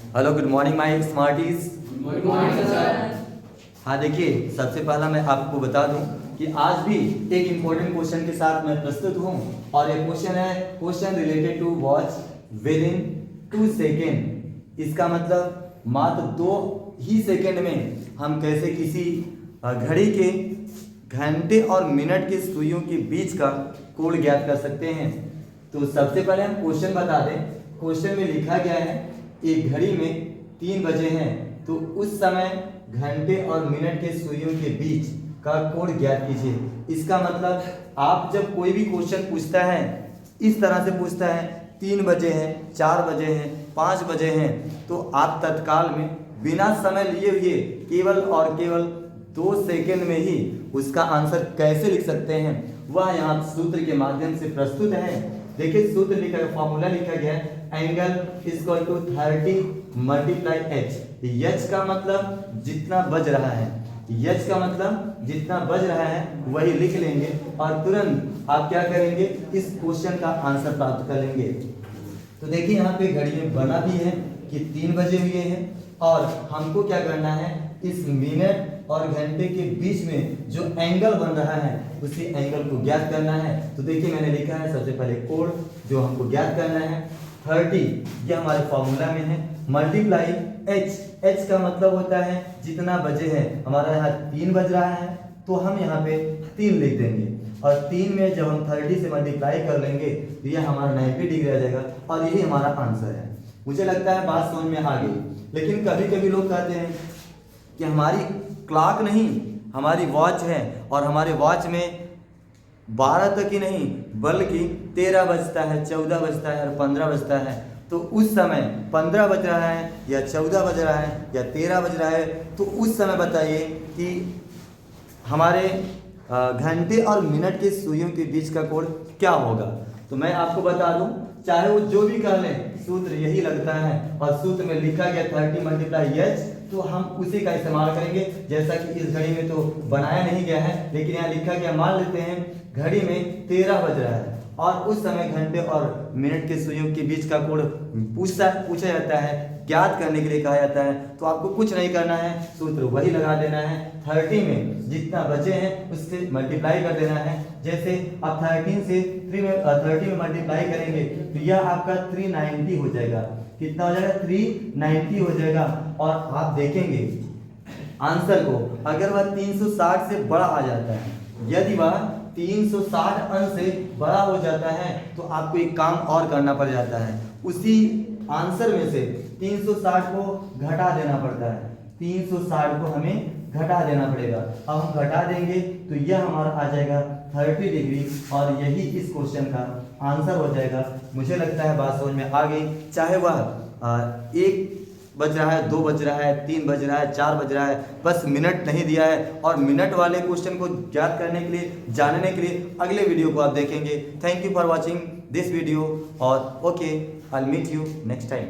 Hello, good morning my Smarties. Good morning sir. हाँ देखिए, सबसे पहला मैं आपको बता दूं कि आज भी एक इम्पोर्टेंट क्वेश्चन के साथ मैं प्रस्तुत हूं और ये क्वेश्चन है question related to watch within 2 second. इसका मतलब मात्र 2 ही सेकेंड में हम कैसे किसी घड़ी के घंटे और मिनट के सुइयों के बीच का कोण ज्ञात कर सकते हैं। तो सबसे पहले हम क्वेश्चन बता दें। क्वेश्चन में लिखा गया है एक घड़ी में 3 बजे हैं, तो उस समय घंटे और मिनट के सुइयों के बीच का कोण ज्ञात कीजिए। इसका मतलब आप जब कोई भी क्वेश्चन पूछता है, इस तरह से पूछता है 3 बजे हैं, 4 बजे हैं, 5 बजे हैं, तो आप तत्काल में बिना समय लिए हुए केवल और केवल 2 सेकेंड में ही उसका आंसर कैसे लिख सकते हैं, वह यहाँ सूत्र के माध्यम से प्रस्तुत है। देखिए सूत्र लिखा है, फॉर्मूला लिखा गया है, angle equal to 30 multiply H. H का मतलब जितना बज रहा है, एच का मतलब जितना बज रहा है वही लिख लेंगे और तुरंत आप क्या करेंगे, इस क्वेश्चन का आंसर प्राप्त कर लेंगे। तो देखिए यहाँ पे घड़ी में बना भी है कि 3 बजे हुए हैं और हमको क्या करना है, इस मिनट और घंटे के बीच में जो एंगल बन रहा है उसी एंगल को ज्ञात करना है। तो देखिए मैंने लिखा है सबसे पहले कोण जो हमको ज्ञात करना है 30, ये हमारे फॉर्मूला में है, मल्टीप्लाई एच। एच का मतलब होता है जितना बजे है, हमारा यहाँ 3 बज रहा है तो हम यहाँ पे 3 लिख देंगे और 3 में जब हम 30 से मल्टीप्लाई कर लेंगे तो यह हमारा 90 डिग्री आ जाएगा और यही हमारा आंसर है। मुझे लगता है बात समझ में आ गई। लेकिन कभी कभी लोग कहते हैं कि हमारी क्लॉक नहीं, हमारी वॉच है और हमारे वॉच में 12 तक ही नहीं बल्कि 13 बजता है, 14 बजता है और 15 बजता है। तो उस समय 15 बज रहा है या 14 बज रहा है या 13 बज रहा है, तो उस समय बताइए कि हमारे घंटे और मिनट के सुइयों के बीच का कोण क्या होगा। तो मैं आपको बता दूं, चाहे वो जो भी कह लें, सूत्र यही लगता है और सूत्र में लिखा गया 30 मल्टीप्लाई एच, तो हम उसी का इस्तेमाल करेंगे। जैसा कि इस घड़ी में तो बनाया नहीं गया है लेकिन यहाँ लिखा गया, मान लेते हैं घड़ी में 13 बज रहा है और उस समय घंटे और मिनट के सुइयों के बीच का कोण पूछा जाता है, ज्ञात करने के लिए कहा जाता है। तो आपको कुछ नहीं करना है, सूत्र वही लगा देना है, 30 में जितना बचे हैं उससे मल्टीप्लाई कर देना है। जैसे आप 13 से 30 में मल्टीप्लाई करेंगे तो यह आपका 390 हो जाएगा। कितना हो जाएगा, 390 हो जाएगा। और आप देखेंगे आंसर को, अगर वह 360 से बड़ा आ जाता है, यदि वह 360 अंश से बड़ा हो जाता है तो आपको एक काम और करना पड़ जाता है, उसी आंसर में से 360 को घटा देना पड़ता है। 360 को हमें घटा देना पड़ेगा। अब हम घटा देंगे तो यह हमारा आ जाएगा 30 डिग्री और यही इस क्वेश्चन का आंसर हो जाएगा। मुझे लगता है बात समझ में आ गई। चाहे वह 1 बज रहा है, 2 बज रहा है, 3 बज रहा है, 4 बज रहा है, बस मिनट नहीं दिया है। और मिनट वाले क्वेश्चन को ज्ञात करने के लिए, जानने के लिए अगले वीडियो को आप देखेंगे। Thank you for watching this video और okay, I will meet you next time.